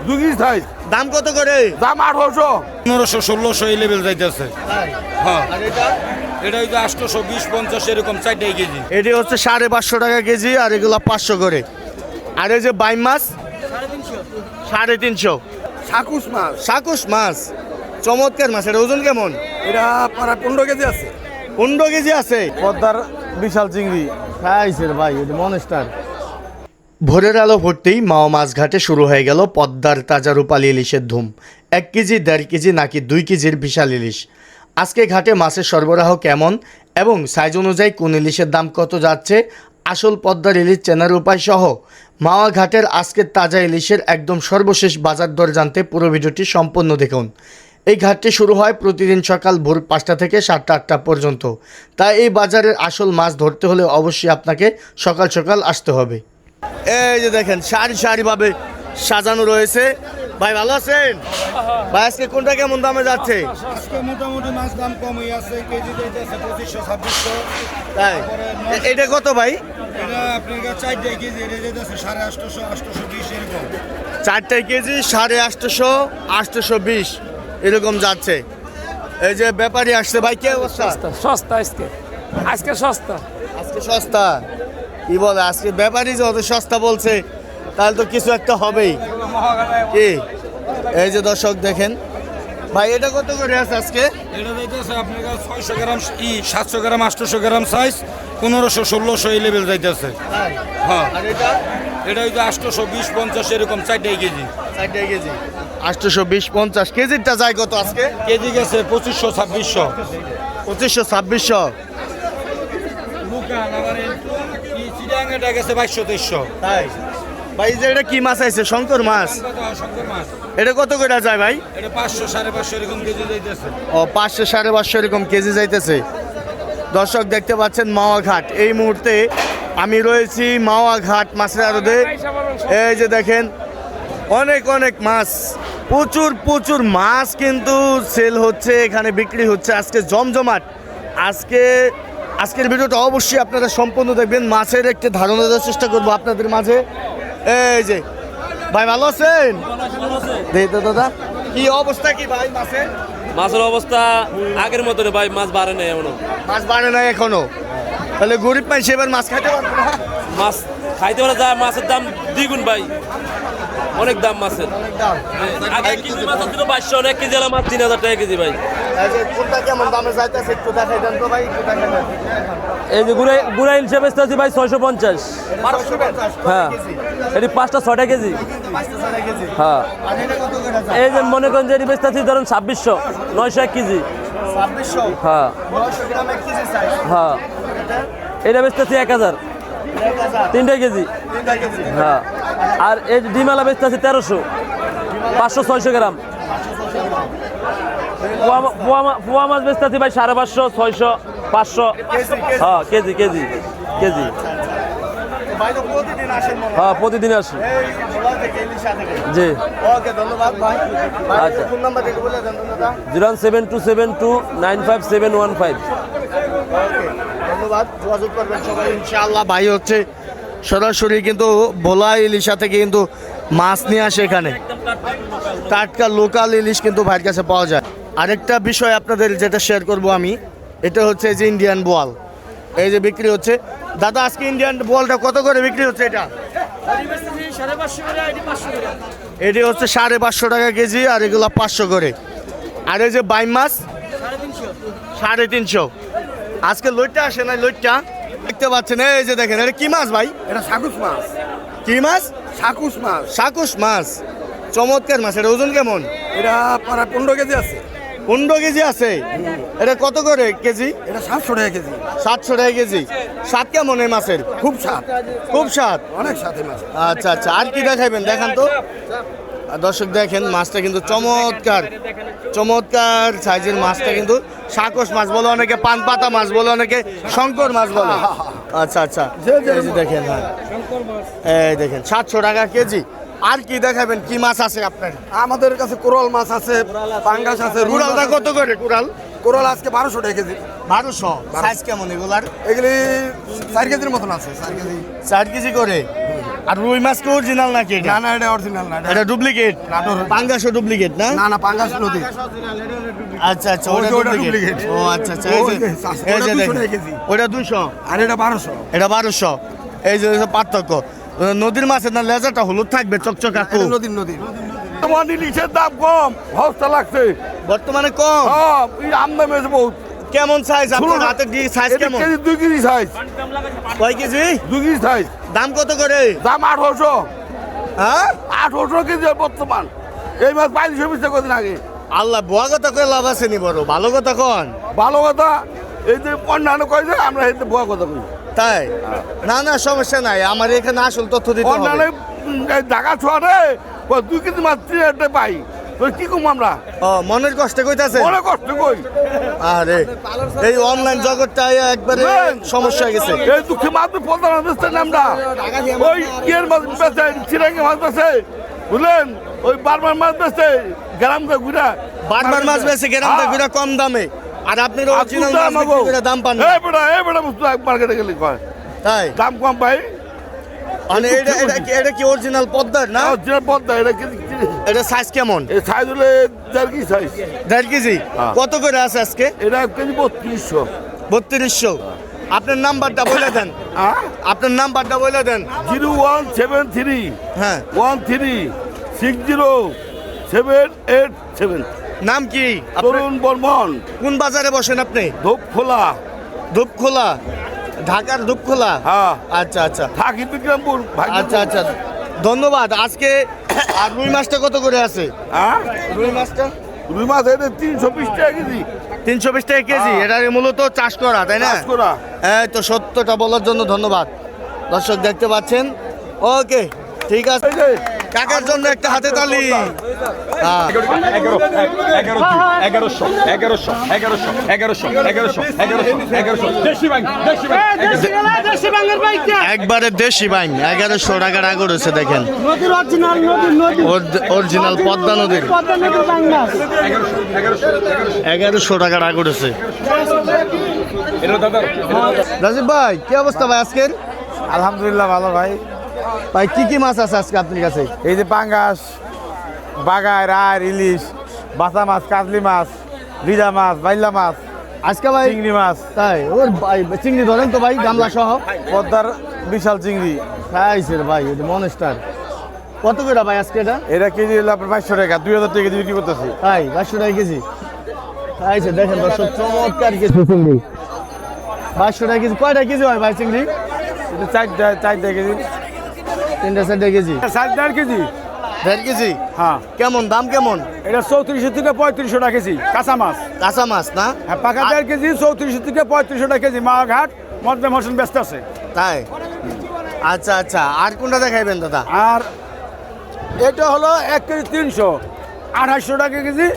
2 KG size. দাম কত করে? দাম 1800 1500 1600 এই লেভেল যাইতেছে। হ্যাঁ আর এটা এটা হচ্ছে 820 50 এরকম 4 কেজি। এটি হচ্ছে 550 টাকা কেজি আর এগুলা 500 করে। আর এই যে বাইম মাছ 350। সাকুস মাছ। সাকুস মাছ চমৎকার মাছ। এর ওজন কেমন? এটা প্রায় 15 কেজি আছে। 15 কেজি আছে। পদ্মার বিশাল চিংড়ি। খাইছেন ভাই, এটা মনস্টার। ভোরের আলো ভরতেই মাও মাছ ঘাটে শুরু হয়ে গেল পদ্মার তাজা রূপালী ইলিশের ধুম। 1 কেজি 1.5 কেজি নাকি 2 কেজির বিশাল ইলিশ। আজকে ঘাটে মাছের সরবরাহ কেমন এবং সাইজ অনুযায়ী কোন ইলিশের দাম কত যাচ্ছে, আসল পদ্মার ইলিশ চেনার উপায় সহ মাওয়া ঘাটের আজকের তাজা ইলিশের একদম সর্বশেষ বাজার দর জানতে পুরো ভিডিওটি সম্পূর্ণ দেখুন। এই ঘাটটি শুরু হয় প্রতিদিন সকাল ভোর 5টা থেকে 7টা 8টা পর্যন্ত। তাই এই বাজারের আসল মাছ ধরতে হলে অবশ্যই আপনাকে সকাল সকাল আসতে হবে। এই যে দেখেন সারি সারিভাবে সাজানো রয়েছে। ভাই ভালো আছেন? ভাই আজকে কোনটা কেমন দামে যাচ্ছে? আজকে মোটামুটি মাছ দাম কমই আছে, কেজি দিতেছে 2500 2600। তাই এটা কত ভাই? এটা আপনার 4 কেজি এটা দিতেছে 850 820 এরকম। 4 কেজি 850 820 এরকম যাচ্ছে। এই যে ব্যাপারী আসছে। ভাই কি অবস্থা? সস্তা আজকে সস্তা। আজকে সস্তা কি বলে? আজকে ব্যাপারী যত সস্তা বলছে তাহলে তো কিছু একটা হবেই কি? এই যে দর্শক দেখেন ভাই, এটা কত করে আছে আজকে? এটা যাইতেছে আপনার 600 গ্রাম 700 গ্রাম 800 গ্রাম সাইজ 1500 1600 এই লেভেল যাইতেছে। হ্যাঁ আর এটা এটা হচ্ছে 820 50 এরকম 4 কেজি। 4 কেজি 820 50 কেজিটা যায় কত আজকে? কেজি গেছে 2500 2600। 2500 2600। লুকান আবার এই চিড়িয়াঙ্গাটা গেছে 2200 2300। তাই ভাই, যে এটা কি মাছ আছে? শঙ্কর মাছ। শঙ্কর মাছ এটা কত করে যায় ভাই? এটা 500 550 এরকম কেজি যাইতেছে। ও 500 550 এরকম কেজি যাইতেছে। দর্শক দেখতে পাচ্ছেন মাওয়া ঘাট। এই মুহূর্তে আমি রয়েছি মাওয়া ঘাট মাছের আড়তে। এই যে দেখেন অনেক অনেক মাছ, প্রচুর প্রচুর মাছ কিন্তু সেল হচ্ছে, এখানে বিক্রি হচ্ছে। আজকে জমজমাট। আজকের ভিডিওটা অবশ্যই আপনারা সম্পূর্ণ দেখবেন। মাছের একটি ধারণা দেওয়ার চেষ্টা করবো আপনাদের মাঝে। এই যে ভাই ভালো আছেন? দাদা কি অবস্থা কি ভাই মাছের? মাছের অবস্থা আগের মতো রে ভাই, মাছ বাড়ে নাই এখনো। মাছ বাড়ে নাই এখনো? তাহলে গরিব মানুষ এবার মাছ খাইতে পারবে না। মাছ খাইতে পারে যায়, মাছের দাম দ্বিগুণ ভাই, অনেক দাম মাছের। আগে কেজি মাছ ছিল 500, অনেক কেজি মাছ 3000 টাকা কেজি ভাই। এই যে কোনটা কেমন দামে যাইতেছে একটু দেখাই দেন তো ভাই, একটু দেখাই দেন। এই যে গুড়া হিসেবে বেচতেছি ভাই 650। হ্যাঁ এটি 5টা 6টা কেজি। হ্যাঁ এই যে মনে করেন যে এটি বেচতেছি ধরুন 2600 901 কেজি। 2600 হ্যাঁ 900 গ্রাম 1 কেজি সাইজ। হ্যাঁ এটা বেচতেছি 1000 3টা কেজি। হ্যাঁ আর এই ডিমালা বেচতেছি 1300 500 600 গ্রাম। পোয়া মাছ বেচতেছি ভাই 550 600 500। হ্যাঁ কেজি কেজি কেজি। ভাই তো প্রতিদিন আসেন মনে হয়? হ্যাঁ প্রতিদিন আসি। এই ভোলা থেকে ইলিশা থেকে। জি ওকে ধন্যবাদ ভাই। ভাই আচ্ছা। ফোন নাম্বার থেকে বলে দেন দাদা। 07272955715। ওকে ধন্যবাদ, যোগাযোগ করবেন সবাই ইনশাআল্লাহ। ভাই হচ্ছে সরাসরি কিন্তু ভোলা ইলিশা থেকে কিন্তু মাছ নিয়ে আসে এখানে। টাটকা লোকাল ইলিশ কিন্তু ভাইয়ের কাছে পাওয়া যায়। আরেকটা বিষয় আপনাদের যেটা শেয়ার করব আমি, এটা হচ্ছে যে ইন্ডিয়ান বোয়াল। এই যে বিক্রি হচ্ছে। দাদা আজকে ইন্ডিয়ান বোয়ালটা কত করে বিক্রি হচ্ছে? এটা এটি হচ্ছে 550 টাকা কেজি আর এগুলো 500 করে। আর এই যে বাইম মাছ 350। আজকে লইটটা আসে না, লইটটা দেখতে পাচ্ছেন। এই যে দেখেন এটা কি মাছ ভাই? এটা সাকুস মাছ। কি মাছ? সাকুস মাছ। সাকুস মাছ চমৎকার মাছ। এটা ওজন কেমন? এটা প্রায় 15 কেজি আছে। 15 কেজি আছে। এটা কত করে কেজি? এটা 700 টাকা কেজি। 700 টাকা কেজি। স্বাদ কেমন এই মাছের? খুব স্বাদ, খুব স্বাদ। অনেক স্বাদে মাছ। আচ্ছা আচ্ছা, আর কি দেখাবেন দেখান তো। আর দর্শক দেখেন মাছটা কিন্তু চমৎকার চমৎকার সাইজের মাছটা কিন্তু সাকস মাছ বলে অনেকে, পান পাতা মাছ বলে অনেকে, শঙ্কর মাছ বলে। আচ্ছা আচ্ছা এই যে দেখেন। হ্যাঁ এই দেখেন 700 টাকা কেজি। আর কি দেখাবেন? কি মাছ আছে আপনার? আমাদের কাছে কোরাল মাছ আছে, পাঙ্গাস আছে। কুড়ালটা কত করে? কুড়াল কোরাল আজকে 1200 টাকা কেজি। 1200। সাইজ কেমন এগুলার? এগুলি 4 কেজির মতন আছে। 4 কেজি। 4 কেজি করে। আর রুই মাছ কি অরিজিনাল নাকি এটা? না এটা অরিজিনাল না এটা ডুপ্লিকেট, পাঙ্গাসও ডুপ্লিকেট না? না পাঙ্গাস নদী। আচ্ছা আচ্ছা, ওটা ওটা ডুপ্লিকেট। duplicate। ও আচ্ছা আচ্ছা, এই যে এই যে 200 দেখেন, টাকা কেজি। ওটা 200, আর এটা 1200। এটা 1200। এই যে হচ্ছে পার্থক্য। নদীর মাছের না লেজারটা হলুদ থাকবে চকচকা খুব। নদীর তোমার ইলিশের দাম কম, হস্তা লাগছে। বর্তমানে কম। হ্যাঁ, এই আমদানি হয়েছে বহুত। কেমন সাইজ আপনার ষোলো- হাতের সাইজ এটা কেমন? কেজি 2 কেজি সাইজ, কয় কেজি? 2 KG size. দাম কত করে? দাম 800, হ্যাঁ 800 কেজি বর্তমান। এই মাছ 2200 কদিন আগে। আল্লাহ, বুয়া কথা কয়ে লাভ আছে নি বড়, ভালো কথা কন। ভালো কথা, এই যে অন্যান্য কয় যে আমরা এই বুয়া কথা কই। তাই না না, সমস্যা নাই, আমার এখানে আসল তথ্য দিতে অন্যান্য হবে। ঢাকা ছোয়ারে 2 কেজি মাছ 3 পাই, তো কি কম আমরা ও, মনের কষ্টে কইতাছে। মনে কষ্ট কই। আরে এই অনলাইন জগৎটা একবারে সমস্যা হয়ে গেছে। এই দুঃখে মাছ পদ্মা মাছ বেচতেন আমরা, ওই ইয়ের মাছ বেচে, চিরাঙ্গি মাছ বেচে, বুঝলেন, ওই বারবার মাছ বেচে গ্রাম ঘুরা। বারবার মাছ বেশি গ্রামটা ঘুরে কম দামে, আর আপনি অরিজিনাল মাছ বিক্রি করে দাম পান না। এই বেটা বুঝতে মার্কেটে গেলে কয় তাই দাম কম পাই। মানে এটা কি অরিজিনাল পদ্মার না? যে পদ্মা এটা কেজি, এটা সাইজ কেমন? এই সাইজ হলে 1.5 কেজি সাইজ। 1.5 কেজি। হ্যাঁ। কত করে আছে আজকে? এটা 1 কেজি 3200। 3200। আপনার নাম্বারটা বলে দেন, আপনার নাম্বারটা বলে দেন। 0173 হ্যাঁ 13607887। নাম কি আপনার? তরুণ বর্মন, কোন বাজারে বসেন আপনি? ধূপখোলা। ধূপখোলা, ঢাকার ধূপখোলা। হ্যাঁ, আচ্ছা আচ্ছা থাকি বিক্রমপুর। আচ্ছা আচ্ছা, ধন্যবাদ। আজকে আর রুই মাছটা কত করে আছে? হ্যাঁ, রুই মাছটা রুই মাছ এটা 320 টাকা কেজি। 320 টাকা কেজি। হ্যাঁ। এটা মূলত চাষ করা, তাই না? চাষ করা। এই তো সত্যটা বলার জন্য ধন্যবাদ। দর্শক দেখতে পাচ্ছেন। ওকে, ঠিক আছে। এই যে কাকার জন্য একটা হাতে তালি। হ্যাঁ। 1100 একবারে দেশি বাইন 1100 টাকার আগর হয়েছে, দেখেন অরিজিনাল পদ্মা নদীর 1100 টাকার আগর হয়েছে। রাজীব ভাই, কি অবস্থা ভাই আজকের? আলহামদুলিল্লাহ ভালো ভাই। ভাই কি কি মাছ আছে আজকে আপনার কাছে? এই যে পাঙ্গাস, বাগায়, রায়, ইলিশ, বাসা মাছ, কাজলি মাছ, রিজা মাছ, বাইলা মাছ, আজকে ভাই চিংড়ি মাছ, তাই ওর ভাই চিংড়ি ধরেন তো ভাই, গামলা সহ। পদ্মার বিশাল চিংড়ি। খাইছে ভাই, এটা মনস্টার। কত করে ভাই আজকে এটা? এটা কেজি হলো আপনার 500 টাকা, 2000 টাকা কেজি বিক্রি করতেছি। তাই 500 টাকা কেজি। খাইছে, দেখেন দর্শক, চমৎকার কিছু চিংড়ি। 500 টাকা কেজি। কয়টা কেজি হয় ভাই চিংড়ি? এটা 4 কেজি। 3-4 কেজি। 4.5 কেজি। 1.5 কেজি। হ্যাঁ, কেমন দাম কেমন? এটা 3400 থেকে 3500 টাকা কেজি কাঁচা মাছ। কাঁচা মাছ না? হ্যাঁ, পাকা 1.5 কেজি 3400 থেকে 3500 টাকা কেজি। মাঘাট মধ্যম হোসেন ব্যস্ত আছে। তাই আচ্ছা আচ্ছা, আর কোনটা দেখাইবেন দাদা? আর এটা হলো 1 কেজি 300, 2800 টাকা কেজি।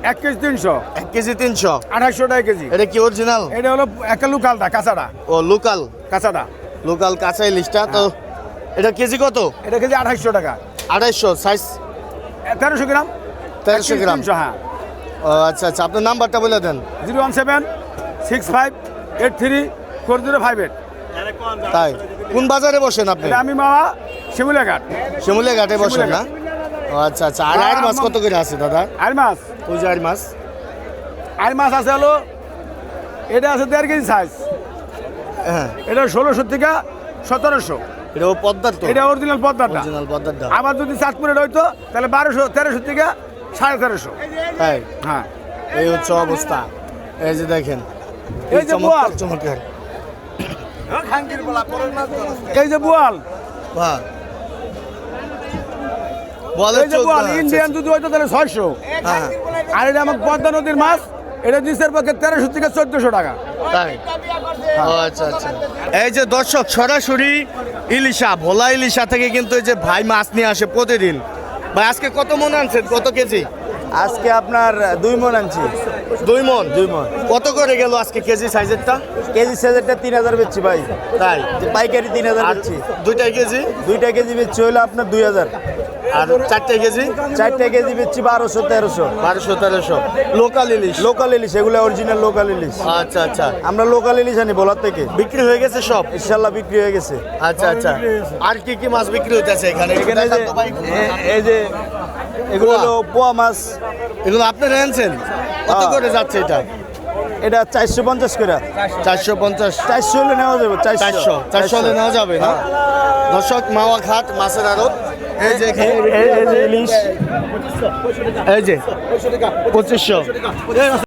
1 KG 300, 1 KG 300। 2800 টাকা কেজি। এটা কি অরিজিনাল? এটা হলো একটা লোকালটা, কাঁচাটা। ও লোকাল, কাঁচাটা লোকাল কাঁচা ইলিশটা তো। এটা কেজি কত? এটা কেজি 2800 টাকা। 250। সাইজ 1300 গ্রাম। 1300 গ্রাম। 300, হ্যাঁ। ও আচ্ছা আচ্ছা, আপনার নাম্বারটা বলে দেন। 01765834058। তাই কোন বাজারে বসেন আপনি? এটা আমি মামা শিমুলিয়াঘাট। শিমুলিয়া ঘাটে বসেন না? ও আচ্ছা আচ্ছা। আর আর মাছ কত করে আছে দাদা? আর মাছ, ওই যে আর মাছ। আর মাছ আছে হলো, এটা আছে 1.5 কেজি সাইজ। হ্যাঁ, এটা 1600 থেকে 1700। এটা ও পদ্মার তো? এটা অরিজিনাল পদ্মাটা। অরিজিনাল পদ্মার দাম। আবার যদি চাঁদপুরের হইতো তাহলে 1300 থেকে 1350। তাই হ্যাঁ, এই হচ্ছে অবস্থা। এই যে দেখেন, এই যে চমৎকার বোয়াল। চমৎকার। এই যে বোয়াল, বাহ, বলে এই যে বোয়াল ইন্ডিয়ান যদি হইতো তাহলে 600। হ্যাঁ আর এটা আমার পদ্মা নদীর মাছ, এটা নিচের পক্ষে 1300 থেকে 1400 টাকা। তাই ও আচ্ছা আচ্ছা। এই যে দর্শক, সরাসরি ইলিশা, ভোলা ইলিশা থেকে কিন্তু এই যে ভাই মাছ নিয়ে আসে প্রতিদিন। ভাই আজকে কত মন আনছেন, কত কেজি? আজকে আপনার 2 মণ আনছি। 2 মন। 2 মণ। কত করে গেল আজকে কেজি সাইজেরটা? কেজি সাইজেরটা 3000 বেচছি ভাই। তাই পাইকারি 3000 আর বেচছি। 2টা কেজি? 2টা কেজি বেচছি হলো আপনার 2000। আর 4 কেজি 4 কেজি বেচছি 1200 1300। 1200-1300 লোকাল ইলিশ। লোকাল ইলিশ, এগুলো অরিজিনাল লোকাল ইলিশ। আচ্ছা আচ্ছা, আমরা লোকাল ইলিশ আনি বলার থেকে। বিক্রি হয়ে গেছে সব? ইনশাল্লাহ বিক্রি হয়ে গেছে। আচ্ছা আচ্ছা, আর কি কি মাছ বিক্রি হইতেছে এখানে? এখানে যে এই যে এগুলো হলো পোয়া মাছ, এগুলো আপনারা আনছেন? কত করে যাচ্ছে এটা? এটা 450 করে। 450, 400 হলে নেওয়া যাবে। 400 হলে নেওয়া যাবে না? দর্শক, মাওয়া ঘাট মাছের আড়ত। এই যে এই যে ইলিশ, এই যে 2500।